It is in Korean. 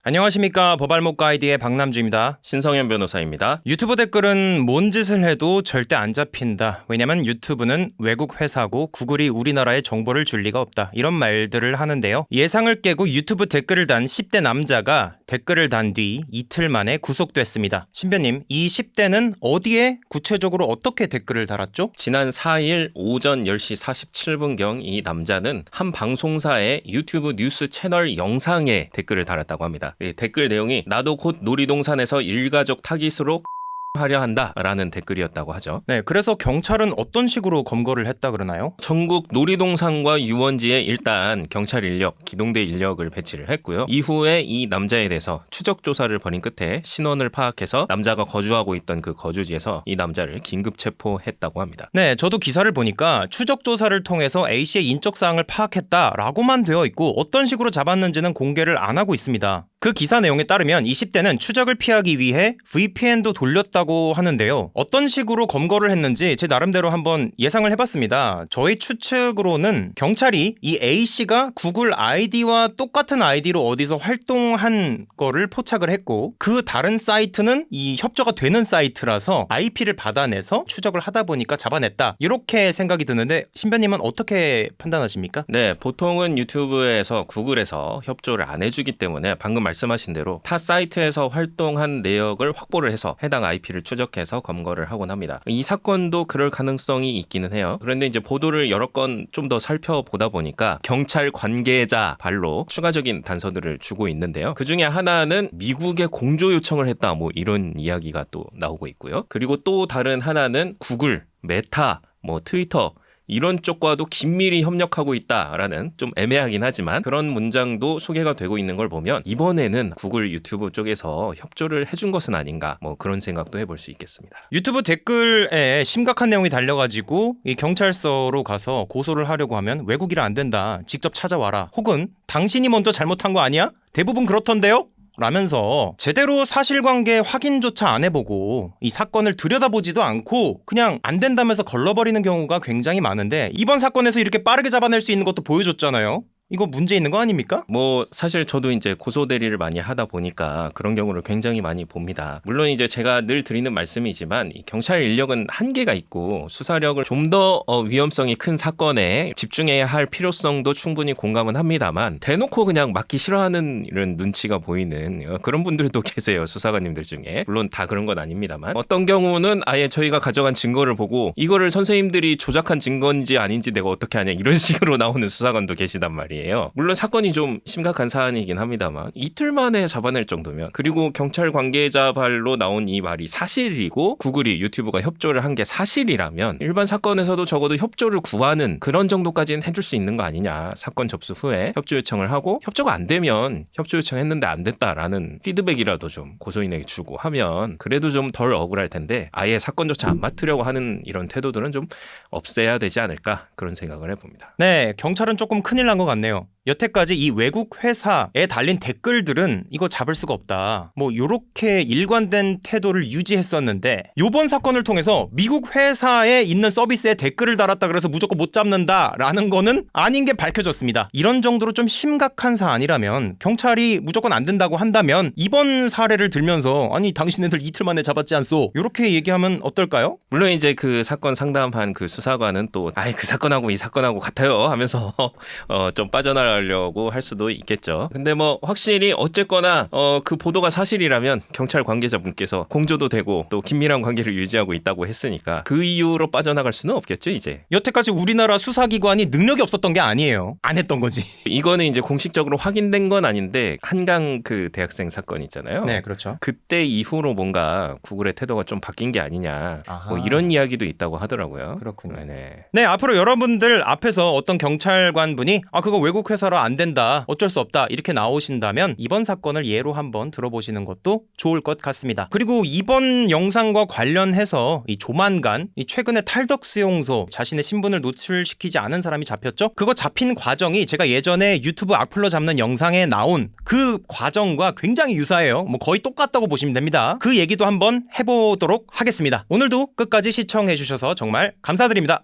안녕하십니까. 법알목 가이드의 박남주입니다. 신성현 변호사입니다. 유튜브 댓글은 뭔 짓을 해도 절대 안 잡힌다. 왜냐면 유튜브는 외국 회사고 구글이 우리나라에 정보를 줄 리가 없다. 이런 말들을 하는데요. 예상을 깨고 유튜브 댓글을 단 10대 남자가 댓글을 단 뒤 이틀 만에 구속됐습니다. 신변님, 이 10대는 어디에 구체적으로 어떻게 댓글을 달았죠? 지난 4일 오전 10시 47분경 이 남자는 한 방송사의 유튜브 뉴스 채널 영상에 댓글을 달았다고 합니다. 이 댓글 내용이 나도 곧 놀이동산에서 일가족 타깃으로 하려 한다라는 댓글이었다고 하죠. 네, 그래서 경찰은 어떤 식으로 검거를 했다 그러나요? 전국 놀이동산과 유원지에 일단 경찰 인력, 기동대 인력을 배치를 했고요. 이후에 이 남자에 대해서 추적 조사를 벌인 끝에 신원을 파악해서 남자가 거주하고 있던 그 거주지에서 이 남자를 긴급 체포했다고 합니다. 네, 저도 기사를 보니까 추적 조사를 통해서 A씨의 인적 사항을 파악했다라고만 되어 있고 어떤 식으로 잡았는지는 공개를 안 하고 있습니다. 그 기사 내용에 따르면 20대는 추적을 피하기 위해 VPN도 돌렸다고 하는데요. 어떤 식으로 검거를 했는지 제 나름대로 한번 예상을 해봤습니다. 저희 추측으로는 경찰이 이 A씨가 구글 아이디와 똑같은 아이디로 어디서 활동한 거를 포착을 했고 그 다른 사이트는 이 협조가 되는 사이트라서 IP를 받아내서 추적을 하다 보니까 잡아냈다. 이렇게 생각이 드는데 신변님은 어떻게 판단하십니까? 네, 보통은 유튜브에서 구글에서 협조를 안 해주기 때문에 방금 말씀하신 대로 타 사이트에서 활동한 내역을 확보를 해서 해당 IP를 추적해서 검거를 하곤 합니다. 이 사건도 그럴 가능성이 있기는 해요. 그런데 이제 보도를 여러 건 좀 더 살펴보다 보니까 경찰 관계자 발로 추가적인 단서들을 주고 있는데요. 그 중에 하나는 미국에 공조 요청을 했다 뭐 이런 이야기가 또 나오고 있고요. 그리고 또 다른 하나는 구글, 메타, 트위터 이런 쪽과도 긴밀히 협력하고 있다라는 좀 애매하긴 하지만 그런 문장도 소개가 되고 있는 걸 보면 이번에는 구글 유튜브 쪽에서 협조를 해준 것은 아닌가 그런 생각도 해볼 수 있겠습니다. 유튜브 댓글에 심각한 내용이 달려가지고 이 경찰서로 가서 고소를 하려고 하면 외국이라 안 된다. 직접 찾아와라. 혹은 당신이 먼저 잘못한 거 아니야? 대부분 그렇던데요? 라면서 제대로 사실관계 확인조차 안 해보고 이 사건을 들여다보지도 않고 그냥 안 된다면서 걸러버리는 경우가 굉장히 많은데 이번 사건에서 이렇게 빠르게 잡아낼 수 있는 것도 보여줬잖아요. 이거 문제 있는 거 아닙니까? 사실 저도 이제 고소 대리를 많이 하다 보니까 그런 경우를 굉장히 많이 봅니다. 물론 이제 제가 늘 드리는 말씀이지만 경찰 인력은 한계가 있고 수사력을 좀 더 위험성이 큰 사건에 집중해야 할 필요성도 충분히 공감은 합니다만 대놓고 그냥 맡기 싫어하는 이런 눈치가 보이는 그런 분들도 계세요. 수사관님들 중에. 물론 다 그런 건 아닙니다만 어떤 경우는 아예 저희가 가져간 증거를 보고 이거를 선생님들이 조작한 증거인지 아닌지 내가 어떻게 하냐 이런 식으로 나오는 수사관도 계시단 말이에요. 물론 사건이 좀 심각한 사안이긴 합니다만 이틀 만에 잡아낼 정도면 그리고 경찰 관계자 발로 나온 이 말이 사실이고 구글이 유튜브가 협조를 한 게 사실이라면 일반 사건에서도 적어도 협조를 구하는 그런 정도까지는 해줄 수 있는 거 아니냐. 사건 접수 후에 협조 요청을 하고 협조가 안 되면 협조 요청했는데 안 됐다라는 피드백이라도 좀 고소인에게 주고 하면 그래도 좀 덜 억울할 텐데 아예 사건조차 안 맡으려고 하는 이런 태도들은 좀 없애야 되지 않을까 그런 생각을 해봅니다. 네, 경찰은 조금 큰일 난 것 같네요. 여태까지 이 외국 회사에 달린 댓글들은 이거 잡을 수가 없다. 요렇게 일관된 태도를 유지했었는데 요번 사건을 통해서 미국 회사에 있는 서비스에 댓글을 달았다 그래서 무조건 못 잡는다라는 거는 아닌 게 밝혀졌습니다. 이런 정도로 좀 심각한 사안이라면 경찰이 무조건 안 된다고 한다면 이번 사례를 들면서 아니 당신네들 이틀 만에 잡았지 않소? 요렇게 얘기하면 어떨까요? 물론 이제 그 사건 상담한 그 수사관은 또 그 사건하고 이 사건하고 같아요 하면서 좀 빠져나가려고 할 수도 있겠죠. 근데 확실히 어쨌거나 그 보도가 사실이라면 경찰 관계자분께서 공조도 되고 또 긴밀한 관계를 유지하고 있다고 했으니까 그 이유로 빠져나갈 수는 없겠죠 이제. 여태까지 우리나라 수사기관이 능력이 없었던 게 아니에요. 안 했던 거지. 이거는 이제 공식적으로 확인된 건 아닌데 한강 그 대학생 사건 있잖아요. 네, 그렇죠. 그때 이후로 뭔가 구글의 태도가 좀 바뀐 게 아니냐 이런 이야기도 있다고 하더라고요. 그렇군요. 네네. 네, 앞으로 여러분들 앞에서 어떤 경찰관분이 그거 외국 회사로 안 된다, 어쩔 수 없다 이렇게 나오신다면 이번 사건을 예로 한번 들어보시는 것도 좋을 것 같습니다. 그리고 이번 영상과 관련해서 조만간 최근에 탈덕수용소 자신의 신분을 노출시키지 않은 사람이 잡혔죠? 그거 잡힌 과정이 제가 예전에 유튜브 악플러 잡는 영상에 나온 그 과정과 굉장히 유사해요. 거의 똑같다고 보시면 됩니다. 그 얘기도 한번 해보도록 하겠습니다. 오늘도 끝까지 시청해주셔서 정말 감사드립니다.